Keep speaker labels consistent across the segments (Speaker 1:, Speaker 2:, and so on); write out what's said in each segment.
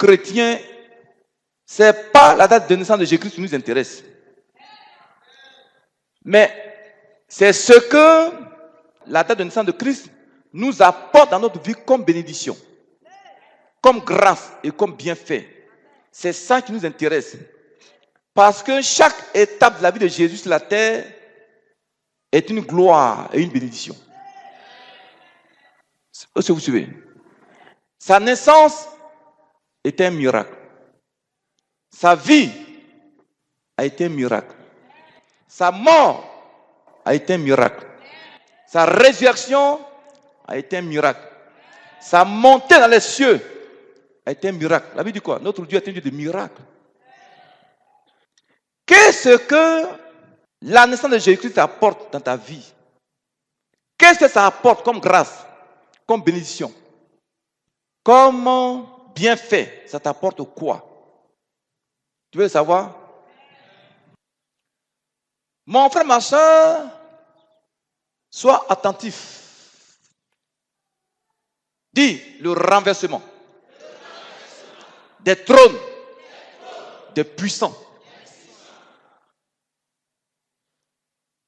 Speaker 1: chrétiens, ce n'est pas la date de naissance de Jésus-Christ qui nous intéresse. Mais c'est ce que la date de naissance de Christ nous apporte dans notre vie comme bénédiction, comme grâce et comme bienfait. C'est ça qui nous intéresse. Parce que chaque étape de la vie de Jésus sur la terre est une gloire et une bénédiction. Est-ce que vous suivez? Sa naissance était un miracle. Sa vie a été un miracle. Sa mort a été un miracle. Sa résurrection a été un miracle. Sa montée dans les cieux a été un miracle. La Bible dit quoi? Notre Dieu est un Dieu de miracles. Qu'est-ce que la naissance de Jésus-Christ apporte dans ta vie? Qu'est-ce que ça apporte comme grâce, comme bénédiction, comme bienfait? Ça t'apporte quoi? Tu veux le savoir? Mon frère, ma soeur, sois attentif. Dis le renversement des trônes, des puissants.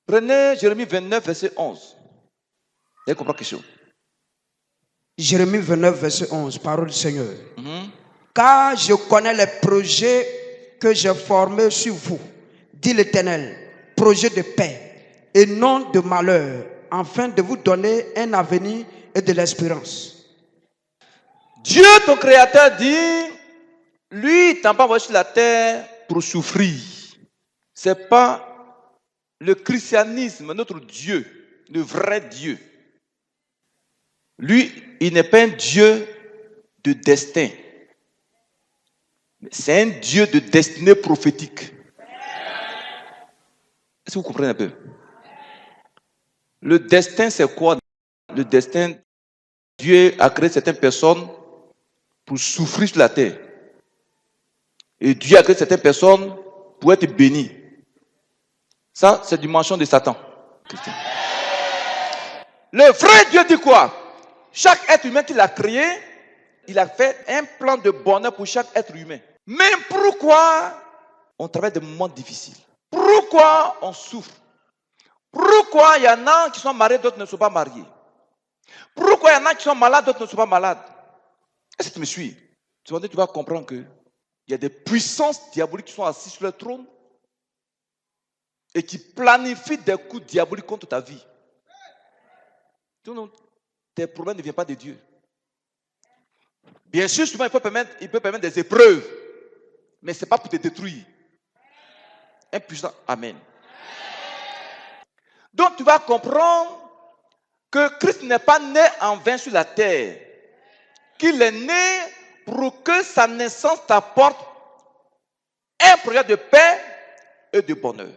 Speaker 1: Prenez Jérémie 29, verset 11. Vous allez comprendre quelque chose.
Speaker 2: Jérémie 29, verset 11, parole du Seigneur. Car je connais les projets que j'ai formés sur vous, dit l'Éternel, projets de paix et non de malheur, afin de vous donner un avenir et de l'espérance.
Speaker 1: Dieu, ton Créateur, dit, lui, il t'a pas envoyé sur la terre pour souffrir. Ce n'est pas le christianisme, notre Dieu, le vrai Dieu. Lui, il n'est pas un Dieu de destin. C'est un Dieu de destinée prophétique. Est-ce que vous comprenez un peu? Le destin, c'est quoi? Le destin, Dieu a créé certaines personnes pour souffrir sur la terre. Et Dieu a créé certaines personnes pour être bénies. Ça, c'est du dimension de Satan. Le vrai Dieu dit quoi? Chaque être humain qu'il a créé, il a fait un plan de bonheur pour chaque être humain. Mais pourquoi on travaille des moments difficiles? Pourquoi on souffre? Pourquoi il y en a qui sont mariés, d'autres ne sont pas mariés? Pourquoi il y en a qui sont malades, d'autres ne sont pas malades? Est-ce que tu me suis? Tu vas comprendre qu'il y a des puissances diaboliques qui sont assises sur le trône et qui planifient des coups diaboliques contre ta vie. Tes problèmes ne viennent pas de Dieu. Bien sûr, souvent, il peut permettre des épreuves, mais ce n'est pas pour te détruire. Un puissant Amen. Donc, tu vas comprendre que Christ n'est pas né en vain sur la terre, qu'il est né pour que sa naissance t'apporte un projet de paix et de bonheur.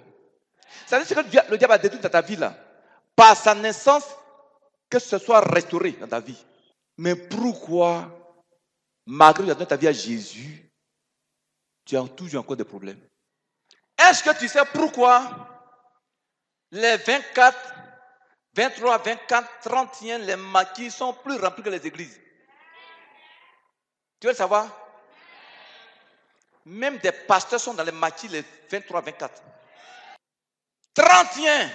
Speaker 1: Ça veut dire que le diable a détruit dans ta vie là, par sa naissance, que ce soit restauré dans ta vie. Mais pourquoi, malgré que tu as donné ta vie à Jésus, tu as toujours encore des problèmes? Est-ce que tu sais pourquoi les 24, 23, 24, 31, les maquis sont plus remplis que les églises? Tu veux le savoir? Même des pasteurs sont dans les maquis les 23, 24. 31,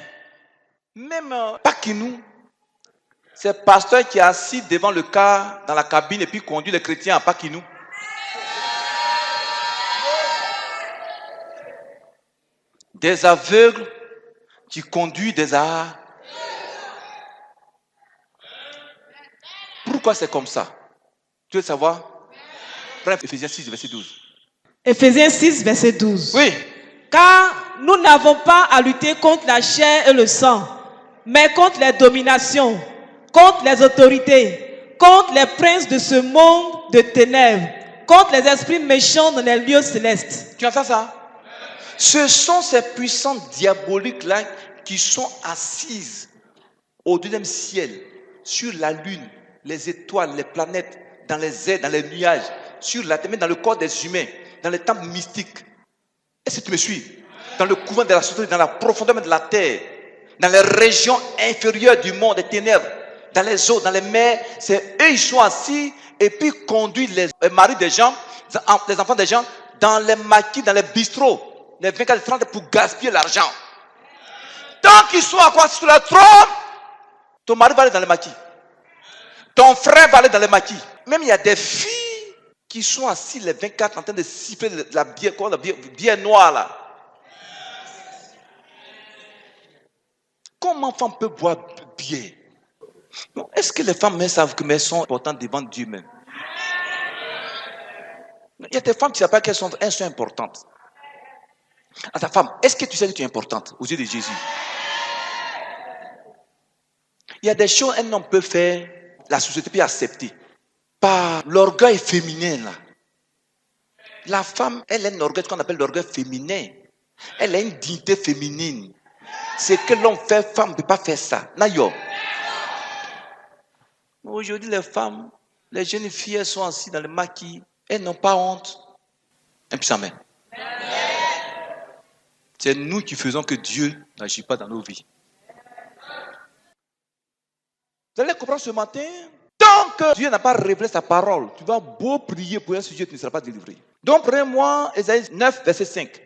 Speaker 1: même Pakinou, c'est le pasteur qui est assis devant le car, dans la cabine, et puis conduit les chrétiens à Pakinou. Des aveugles qui conduisent des aveugles. Pourquoi c'est comme ça? Tu veux savoir? Prends Ephésiens 6, verset 12.
Speaker 3: Ephésiens 6, verset 12.
Speaker 1: Oui.
Speaker 3: Car nous n'avons pas à lutter contre la chair et le sang, mais contre les dominations, contre les autorités, contre les princes de ce monde de ténèbres, contre les esprits méchants dans les lieux célestes.
Speaker 1: Tu entends ça? Ce sont ces puissances diaboliques-là qui sont assises au deuxième ciel, sur la lune, les étoiles, les planètes, dans les airs, dans les nuages, sur la terre, même dans le corps des humains, dans les temples mystiques. Est-ce que tu me suis? Dans le couvent de la société, dans la profondeur de la terre, dans les régions inférieures du monde, des ténèbres, dans les eaux, dans les mers, c'est eux, ils sont assis et puis conduisent les maris des gens les enfants des gens dans les maquis, dans les bistrots, les 24 et 30 pour gaspiller l'argent. Tant qu'ils sont assis sur le trône, ton mari va aller dans les maquis. Ton frère va aller dans les maquis. Même il y a des filles qui sont assises les 24 en train de siffler la bière noire là. Comment une femme peut boire bière? Est-ce que les femmes même savent qu'elles sont importantes devant Dieu même? Il y a des femmes qui savent pas qu'elles sont importantes. À ta femme, est-ce que tu sais que tu es importante aux yeux de Jésus? Il y a des choses qu'un homme peut faire, la société peut accepter. Par l'orgueil féminin là. La femme, elle a un orgueil qu'on appelle l'orgueil féminin. Elle a une dignité féminine. Ce que l'homme fait, femme ne peut pas faire ça. Nayo. Aujourd'hui, les femmes, les jeunes filles, elles sont assises dans le maquis. Elles n'ont pas honte. Et puis ça mène. C'est nous qui faisons que Dieu n'agit pas dans nos vies. Vous allez comprendre ce matin, tant que Dieu n'a pas révélé sa parole, tu vas beau prier pour un sujet, tu ne seras pas délivré. Donc, prenez-moi Ésaïe 9, verset 5.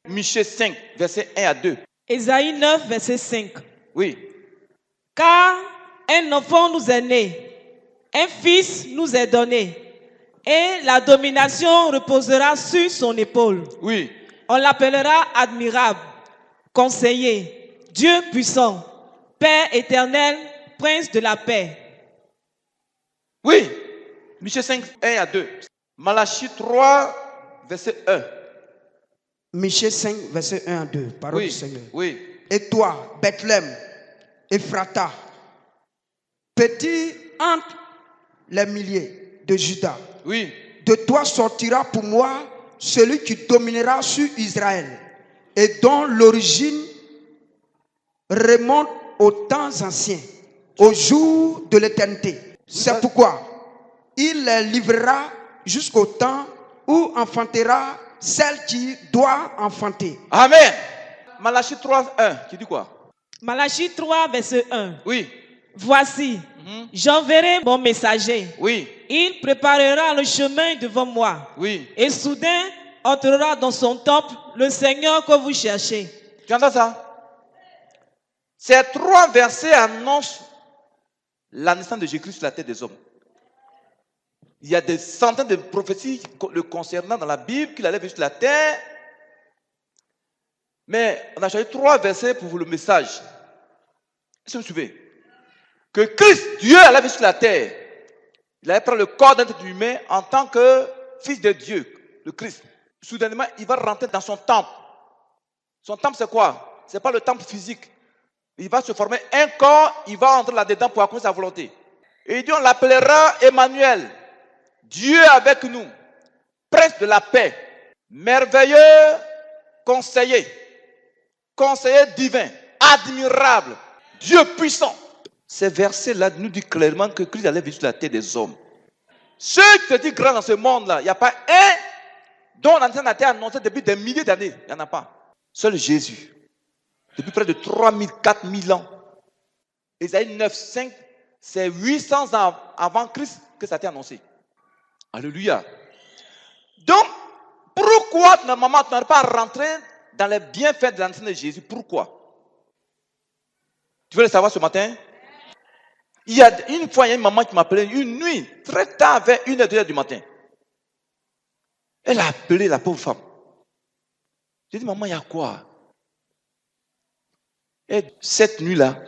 Speaker 1: Michée 5, verset 1 à 2.
Speaker 3: Ésaïe 9, verset 5.
Speaker 1: Oui.
Speaker 3: Car un enfant nous est né, un fils nous est donné, et la domination reposera sur son épaule.
Speaker 1: Oui.
Speaker 3: On l'appellera admirable, conseiller, Dieu puissant, Père éternel, Prince de la paix.
Speaker 1: Oui. Michée 5, 1 à 2. Malachie 3, verset 1.
Speaker 2: Michée 5, verset 1 à 2. Parole du Seigneur.
Speaker 1: Oui.
Speaker 2: Et toi, Bethléem, Ephrata, petit entre les milliers de Juda.
Speaker 1: Oui.
Speaker 2: De toi sortira pour moi celui qui dominera sur Israël et dont l'origine remonte aux temps anciens, au jour de l'éternité. C'est pourquoi il les livrera jusqu'au temps où enfantera celle qui doit enfanter.
Speaker 1: Amen. Malachie 3, 1, qui dit quoi?
Speaker 3: Malachie 3, verset 1.
Speaker 1: Oui.
Speaker 3: Voici, j'enverrai mon messager.
Speaker 1: Oui.
Speaker 3: Il préparera le chemin devant moi.
Speaker 1: Oui.
Speaker 3: Et soudain, entrera dans son temple le Seigneur que vous cherchez.
Speaker 1: Tu entends ça? Ces 3 versets annoncent la naissance de Jésus-Christ sur la tête des hommes. Il y a des centaines de prophéties le concernant dans la Bible qu'il allait venir sur la terre. Mais on a choisi 3 versets pour vous le message. Est-ce que vous suivez? Que Christ, Dieu, allait venir sur la terre. Il allait prendre le corps d'un être humain en tant que fils de Dieu, le Christ. Soudainement, il va rentrer dans son temple. Son temple, c'est quoi? Ce n'est pas le temple physique. Il va se former un corps, il va entrer là-dedans pour accomplir sa volonté. Et il dit, on l'appellera Emmanuel. Dieu avec nous, prince de la paix, merveilleux conseiller, conseiller divin, admirable, Dieu puissant. Ces versets-là nous disent clairement que Christ allait vivre sur la terre des hommes. Ceux qui se disent grands dans ce monde-là, il n'y a pas un dont l'Ancien a été annoncé depuis des milliers d'années. Il n'y en a pas. Seul Jésus. Depuis près de 3000, 4000 ans. Ésaïe 9, 5, c'est 800 ans avant Christ que ça a été annoncé. Alléluia. Donc, pourquoi normalement tu n'arrives pas à rentrer dans les bienfaits de l'Ancien de Jésus? Pourquoi? Tu veux le savoir ce matin? Il y a une fois, il y a une maman qui m'appelait une nuit, très tard, vers 1h, 2h du matin. Elle a appelé la pauvre femme. J'ai dit, maman, il y a quoi? Et cette nuit-là,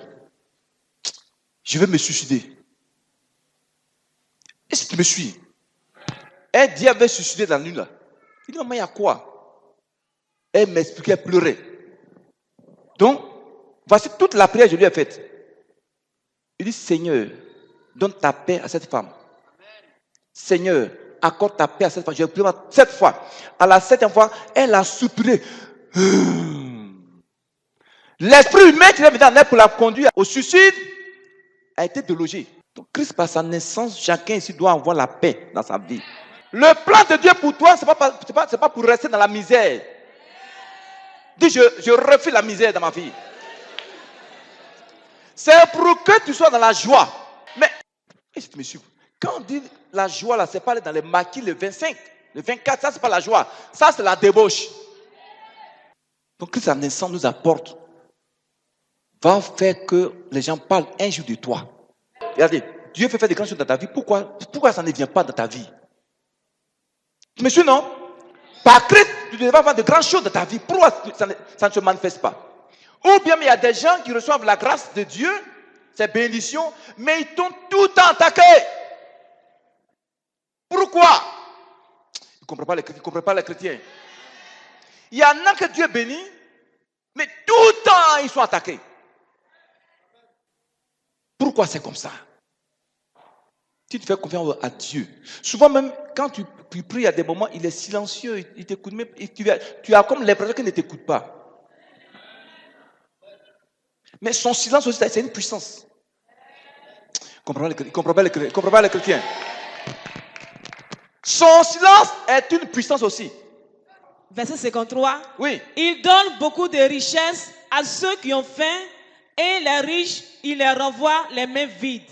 Speaker 1: je vais me suicider. Est-ce que tu me suis? Elle dit, elle va se suicider dans la nuit-là. Je dis, maman, il y a quoi? Elle m'expliquait, elle pleurait. Donc, voici toute la prière que je lui ai faite. Il dit, Seigneur, donne ta paix à cette femme. Seigneur, accorde ta paix à cette femme. Je vais prier 7 fois. À la 7e fois, elle a soupiré. L'esprit humain qui est venu en elle pour la conduire au suicide a été délogé. Donc, Christ, par sa naissance, chacun ici doit avoir la paix dans sa vie. Le plan de Dieu pour toi, ce n'est pas pour rester dans la misère. Dis, je refuse la misère dans ma vie. C'est pour que tu sois dans la joie. Mais, est-ce que tu me suis? Quand on dit la joie, là, c'est pas aller dans les maquis le 25. Le 24, ça, c'est pas la joie. Ça, c'est la débauche. Donc, Christ, sa naissance nous apporte, va faire que les gens parlent un jour de toi. Regardez, Dieu fait faire des grandes choses dans ta vie. Pourquoi ça ne vient pas dans ta vie? Tu me suis, non? Par Christ, tu devrais avoir de grandes choses dans ta vie. Pourquoi ça ne se manifeste pas? Ou bien il y a des gens qui reçoivent la grâce de Dieu, ces bénédictions, mais ils t'ont tout le temps attaqué. Pourquoi? Ils ne comprennent pas les chrétiens. Il y en a que Dieu bénit, mais tout le temps ils sont attaqués. Pourquoi c'est comme ça? Si tu fais confiance à Dieu, souvent même quand tu pries à des moments, il est silencieux, il t'écoute, mais tu as comme l'impression qu'il ne t'écoute pas. Mais son silence aussi, c'est une puissance. Comprenez les chrétiens. Son silence est une puissance aussi.
Speaker 3: Verset 53.
Speaker 1: Oui.
Speaker 3: Il donne beaucoup de richesses à ceux qui ont faim et les riches, il les renvoie les mains vides.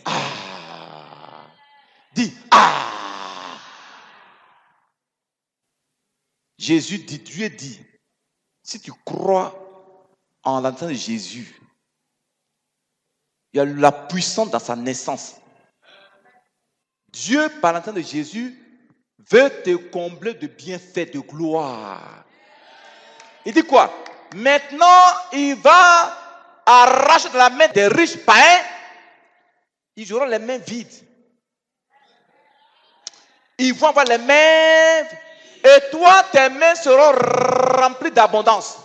Speaker 1: Dis, Dieu dit, si tu crois en l'entendant de Jésus, il y a la puissance dans sa naissance. Dieu, par l'entendant de Jésus, veut te combler de bienfaits, de gloire. Il dit quoi? Maintenant, il va arracher de la main des riches païens, ils auront les mains vides. Ils vont avoir les mains, et toi, tes mains seront remplies d'abondance.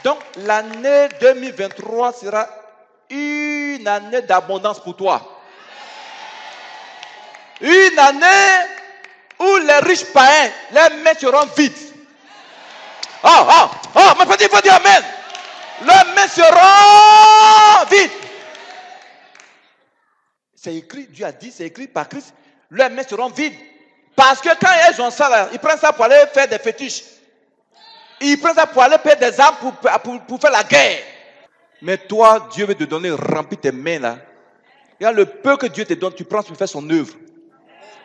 Speaker 1: Donc, l'année 2023 sera une année d'abondance pour toi. Une année où les riches païens, les mains seront vides. Mais il faut dire amen. Les mains seront vides. C'est écrit, Dieu a dit, c'est écrit par Christ. Leurs mains seront vides. Parce que quand elles ont ça, là, ils prennent ça pour aller faire des fétiches. Ils prennent ça pour aller payer des armes pour faire la guerre. Mais toi, Dieu veut te donner, remplir tes mains là. Regarde le peu que Dieu te donne, tu prends pour faire son œuvre.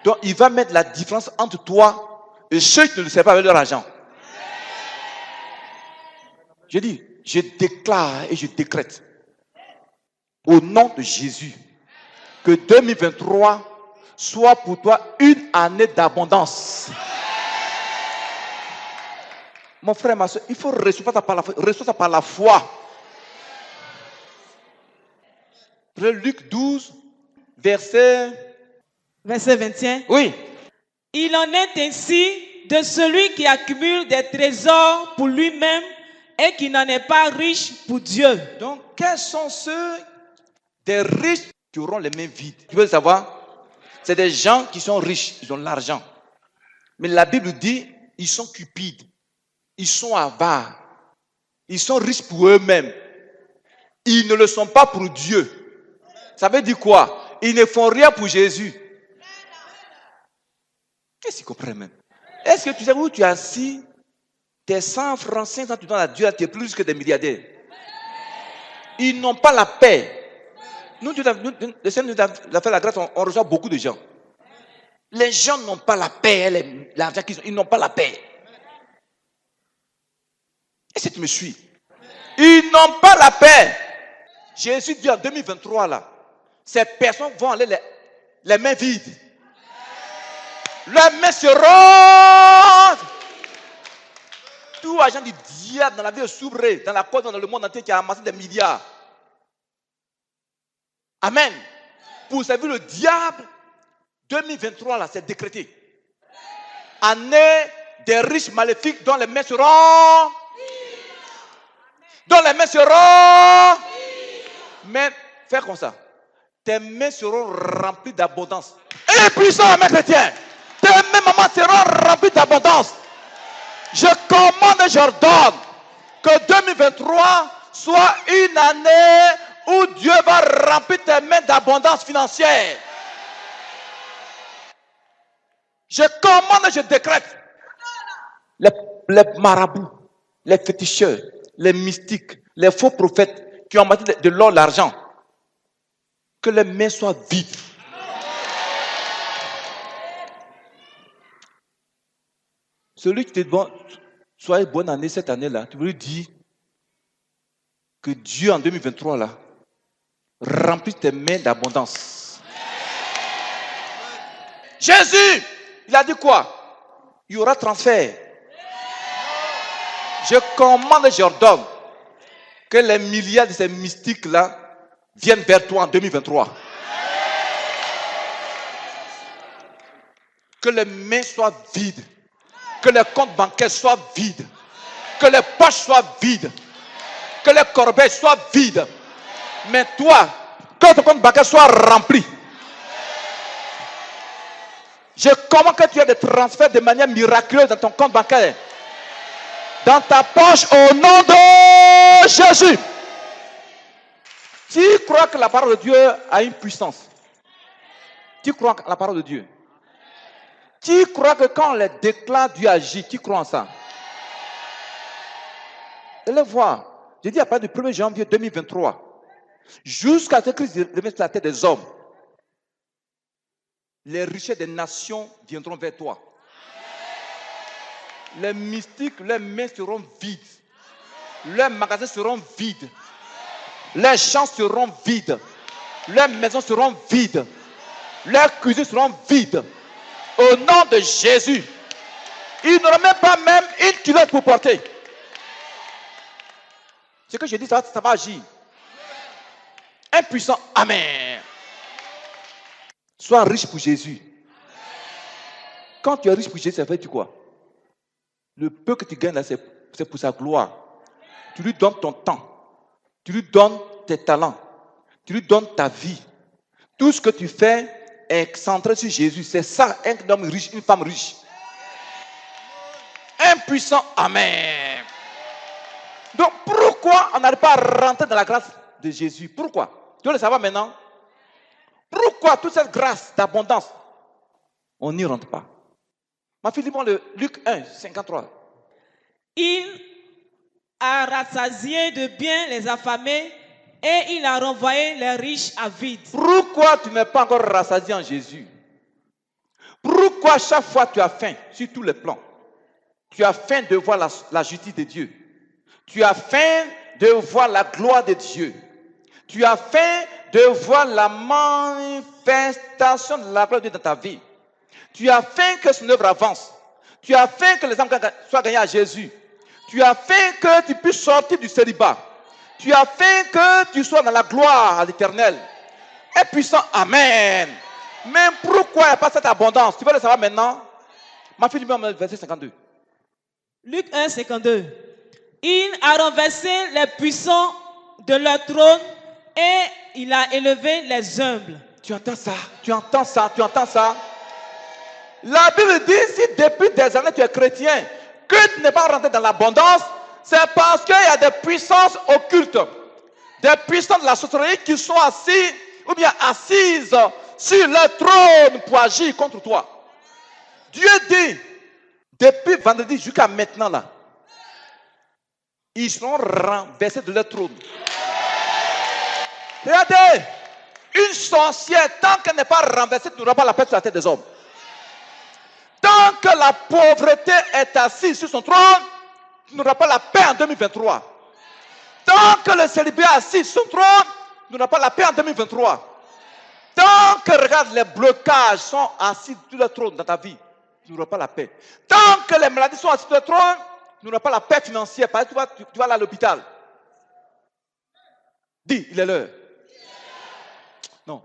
Speaker 1: Donc, il va mettre la différence entre toi et ceux qui ne le savent pas avec leur argent. Je dis, je déclare et je décrète au nom de Jésus que 2023 soit pour toi une année d'abondance. Mon frère, ma soeur, il faut recevoir ça par la foi. Reçois ça par la foi. Luc 12, verset
Speaker 3: 21.
Speaker 1: Oui.
Speaker 3: Il en est ainsi de celui qui accumule des trésors pour lui-même et qui n'en est pas riche pour Dieu.
Speaker 1: Donc, quels sont ceux des riches qui auront les mains vides? Tu veux le savoir? C'est des gens qui sont riches, ils ont l'argent. Mais la Bible dit, ils sont cupides, ils sont avares, ils sont riches pour eux-mêmes. Ils ne le sont pas pour Dieu. Ça veut dire quoi? Ils ne font rien pour Jésus. Qu'est-ce qu'ils comprennent même? Est-ce que tu sais où tu es assis? Tes 100 francs, 500, tu donnes à Dieu, tu es plus riche que des milliardaires. Ils n'ont pas la paix. Nous, le Seigneur nous a fait la grâce, on reçoit beaucoup de gens. Les gens n'ont pas la paix, l'argent qu'ils ont, ils n'ont pas la paix. Est-ce que tu me suis? Ils n'ont pas la paix. Jésus dit en 2023, là, ces personnes vont aller les mains vides. Les mains seront. Tout agent du diable dans la vie s'ouvre, dans la cause, dans le monde entier qui a amassé des milliards. Amen. Pour servir le diable, 2023, là, c'est décrété. Année des riches maléfiques dont les mains seront. Dont les mains seront. Mais fais comme ça. Tes mains seront remplies d'abondance. Et puissant, mes chrétiens. Tes mains, maman, seront remplies d'abondance. Je commande et j'ordonne que 2023 soit une année où Dieu va remplir tes mains d'abondance financière. Je commande et je décrète. Les marabouts, les féticheurs, les mystiques, les faux prophètes qui ont amassé de l'or, l'argent, que les mains soient vides. Celui qui te demande, soyez bonne année cette année-là, tu veux lui dire que Dieu en 2023 là, remplit tes mains d'abondance. Jésus, il a dit quoi? Il y aura transfert. Je commande et j'ordonne que les milliards de ces mystiques-là viennent vers toi en 2023. Que les mains soient vides. Que les comptes bancaires soient vides. Que les poches soient vides. Que les corbeilles soient vides. Mais toi, que ton compte bancaire soit rempli. Je commande que tu aies des transferts de manière miraculeuse dans ton compte bancaire. Dans ta poche au nom de Jésus. Tu crois que la parole de Dieu a une puissance? Tu crois que la parole de Dieu? Tu crois que quand on les déclare, Dieu agit? Tu crois en ça? Allez voir. J'ai dit à partir du 1er janvier 2023, jusqu'à ce que Christ revienne sur la tête des hommes, les richesses des nations viendront vers toi. Les mystiques, leurs mains seront vides. Leurs magasins seront vides. Leurs champs seront vides. Leurs maisons seront vides. Leurs cuisines seront vides. Au nom de Jésus. Ils n'auront même pas une culotte pour porter. Ce que je dis, ça va agir. Un puissant Amen. Sois riche pour Jésus. Quand tu es riche pour Jésus, ça fait quoi? Le peu que tu gagnes là, c'est pour sa gloire. Tu lui donnes ton temps. Tu lui donnes tes talents. Tu lui donnes ta vie. Tout ce que tu fais est centré sur Jésus. C'est ça, un homme riche, une femme riche. Un puissant Amen. Donc, pourquoi on n'arrive pas à rentrer dans la grâce de Jésus? Pourquoi? Tu veux le savoir maintenant? Pourquoi toute cette grâce d'abondance, on n'y rentre pas? Ma fille, lis-moi le Luc 1, 53.
Speaker 3: Il a rassasié de biens les affamés et il a renvoyé les riches à vide.
Speaker 1: Pourquoi tu n'es pas encore rassasié en Jésus? Pourquoi chaque fois tu as faim sur tous les plans? Tu as faim de voir la justice de Dieu. Tu as faim de voir la gloire de Dieu. Tu as faim de voir la manifestation de la gloire de Dieu dans ta vie. Tu as faim que son œuvre avance. Tu as faim que les âmes soient gagnées à Jésus. Tu as faim que tu puisses sortir du célibat. Tu as faim que tu sois dans la gloire à l'Éternel. Et puissant, Amen. Mais pourquoi il n'y a pas cette abondance? Tu veux le savoir maintenant? Ma fille, lui-même, verset 52.
Speaker 3: Luc 1, 52. Il a renversé les puissants de leur trône et il a élevé les humbles.
Speaker 1: Tu entends ça? Tu entends ça? Tu entends ça? La Bible dit, si depuis des années tu es chrétien, que tu n'es pas rentré dans l'abondance, c'est parce qu'il y a des puissances occultes, des puissances de la sorcellerie qui sont assis ou bien assises sur le trône pour agir contre toi. Dieu dit, depuis vendredi jusqu'à maintenant là, ils seront renversés de leur trône. Regardez, une sorcière, tant qu'elle n'est pas renversée, tu n'auras pas la paix sur la tête des hommes. Tant que la pauvreté est assise sur son trône, tu n'auras pas la paix en 2023. Tant que le célibat est assis sur son trône, tu n'auras pas la paix en 2023. Tant que, regarde, les blocages sont assis sur le trône dans ta vie, tu n'auras pas la paix. Tant que les maladies sont assises sur le trône, tu n'auras pas la paix financière. Parce que tu vas aller à l'hôpital. Dis, il est l'heure. Non,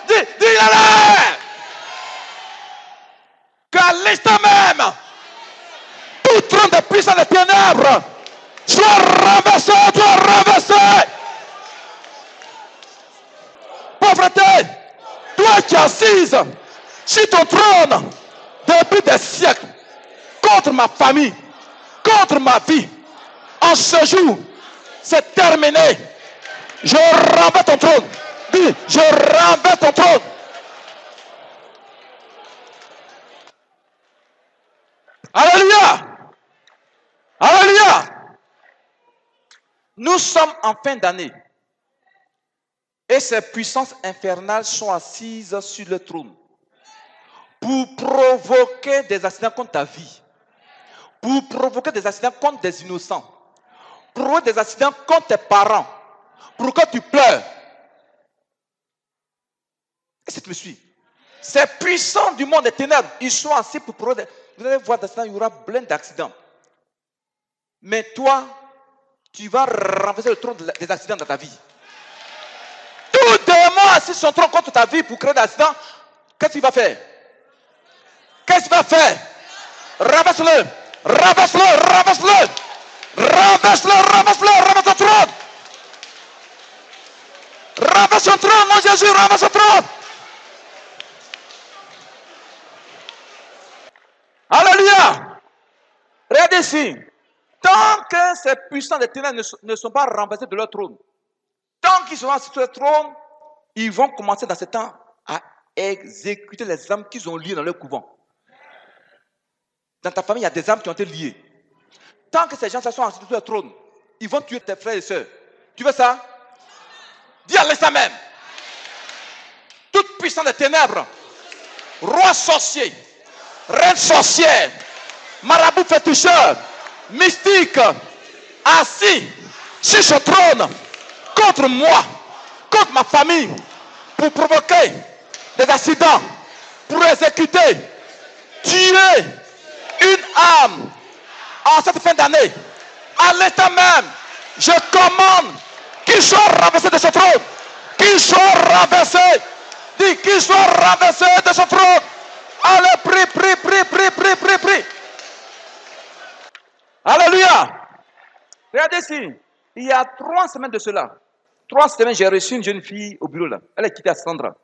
Speaker 1: dis, il est l'heure. Qu'à l'instant même, tout trône de puissance des ténèbres soit renversé, Pauvreté, toi qui es assise sur ton trône depuis des siècles, contre ma famille, contre ma vie, en ce jour, c'est terminé. Je renverse ton trône. Dis, je renverse ton trône. Alléluia. Alléluia. Nous sommes en fin d'année. Et ces puissances infernales sont assises sur le trône pour provoquer des accidents contre ta vie, pour provoquer des accidents contre des innocents, pour provoquer des accidents contre tes parents, pour que tu pleures. Est-ce que tu me suis? Ces puissants du monde des ténèbres, ils sont assis pour provoquer. Vous allez voir, il y aura plein d'accidents. Mais toi, tu vas renverser le trône des accidents dans ta vie. Tout démon assis son trône contre ta vie pour créer des accidents, qu'est-ce qu'il va faire? Qu'est-ce qu'il va faire? Renverse-le, renverse-le, renverse-le, renverse-le, renverse-le, renverse ton trône. Renverse ton trône, mon Jésus, renverse ton trône. Alléluia. Regardez ici. Tant que ces puissants des ténèbres ne sont pas renversés de leur trône, tant qu'ils sont assis sur leur trône, ils vont commencer dans ce temps à exécuter les âmes qu'ils ont liées dans leur couvent. Dans ta famille, il y a des âmes qui ont été liées. Tant que ces gens sont assis sur leur trône, ils vont tuer tes frères et sœurs. Tu veux ça? Dis à l'instant même. Toute puissance des ténèbres, roi sorcier, reine sorcière, marabout féticheur, mystique, assis sur ce trône contre moi, contre ma famille, pour provoquer des accidents, pour exécuter, tuer une âme en cette fin d'année. À l'instant même, je commande qu'il soit renversé de ce trône, qu'il soit renversé, dis qu'il soit renversé de ce trône. Allez, prie, prie, prie, prie, prie, prie, prie. Alléluia. Regardez ici. Il y a 3 semaines de cela. 3 semaines, j'ai reçu une jeune fille au bureau là. Elle est quittée à Sandra.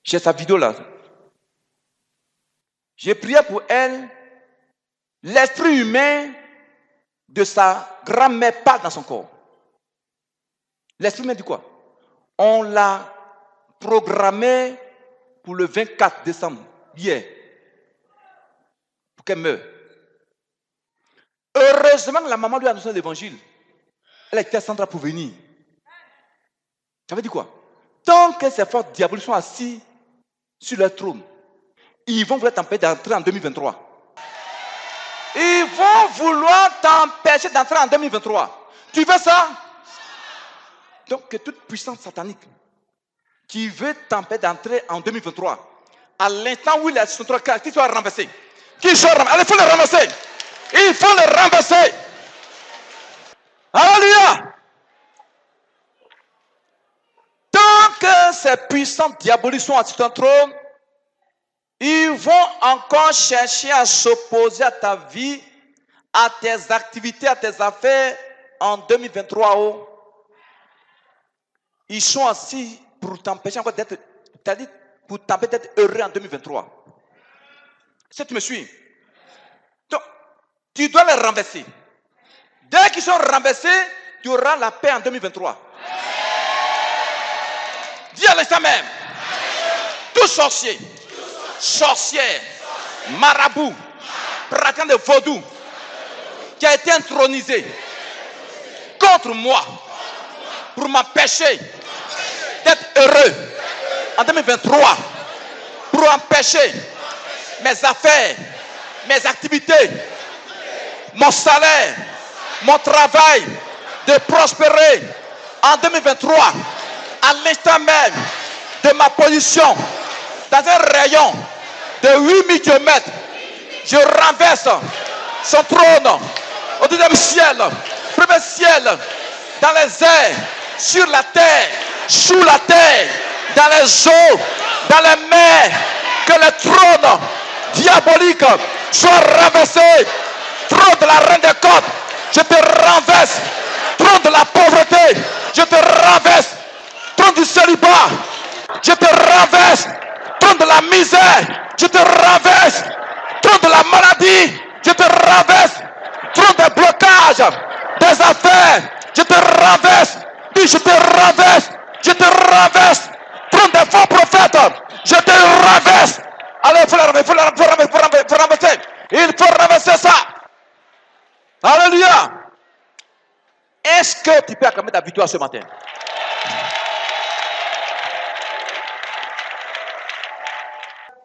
Speaker 1: J'ai sa vidéo là. J'ai prié pour elle. L'esprit humain de sa grand-mère part dans son corps. L'esprit humain dit quoi? On l'a programmé pour le 24 décembre, hier, pour qu'elle meure. Heureusement, la maman lui a annoncé l'évangile. Elle était à Sandra pour venir. Ça veut dire quoi? Tant que ces forces diaboliques sont assis sur leur trône, ils vont vouloir t'empêcher d'entrer en 2023. Ils vont vouloir t'empêcher d'entrer en 2023. Tu veux ça? Donc, que toute puissance satanique qui veut t'empêcher d'entrer en 2023, à l'instant où il est sur ton cœur, qu'il soit renversé. Qu'il soit renversé. Allez, il faut le renverser. Il faut le renverser. Alléluia. Tant que ces puissants diaboliques sont assis sur ton trône, ils vont encore chercher à s'opposer à ta vie, à tes activités, à tes affaires en 2023. Oh. Ils sont assis pour t'empêcher encore d'être, c'est-à-dire pour t'empêcher d'être heureux en 2023. Si tu me suis, donc tu dois les renverser. Dès qu'ils sont renversés, tu auras la paix en 2023. Dis à l'instant même, tout sorcier, sorcière, marabout, pratiquant de vaudou, qui a été intronisé contre moi pour m'empêcher d'être heureux en 2023, pour empêcher mes affaires, mes activités, mon salaire, mon travail de prospérer en 2023, à l'instant même de ma position dans un rayon de 8000 km, je renverse son trône au deuxième ciel, premier ciel, dans les airs, sur la terre, sous la terre, dans les eaux, dans les mers, que le trône diabolique soit renversé. Trône de la reine des côtes, je te renverse. Trône de la pauvreté, je te renverse. Trône du célibat, je te renverse. Trône de la misère, je te renverse. Trône de la maladie, je te renverse. Trône des blocages, des affaires, je te renverse. Dis, je te renverse. Je te renverse. Trône des faux prophètes, je te renverse. Allez, il faut renverser. Il faut renverser ça. Alléluia. Est-ce que tu peux acclamer ta victoire ce matin?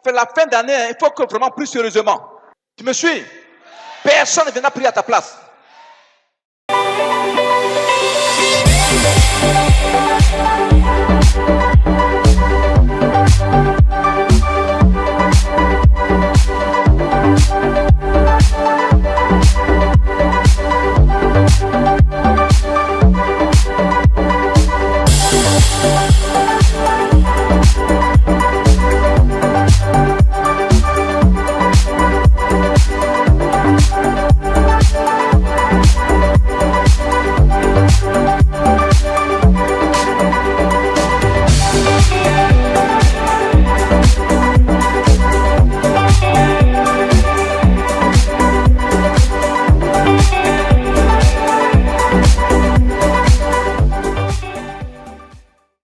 Speaker 1: c'est la fin d'année, hein, il faut que vraiment plus sérieusement. Tu me suis? Personne ne viendra prier à ta place.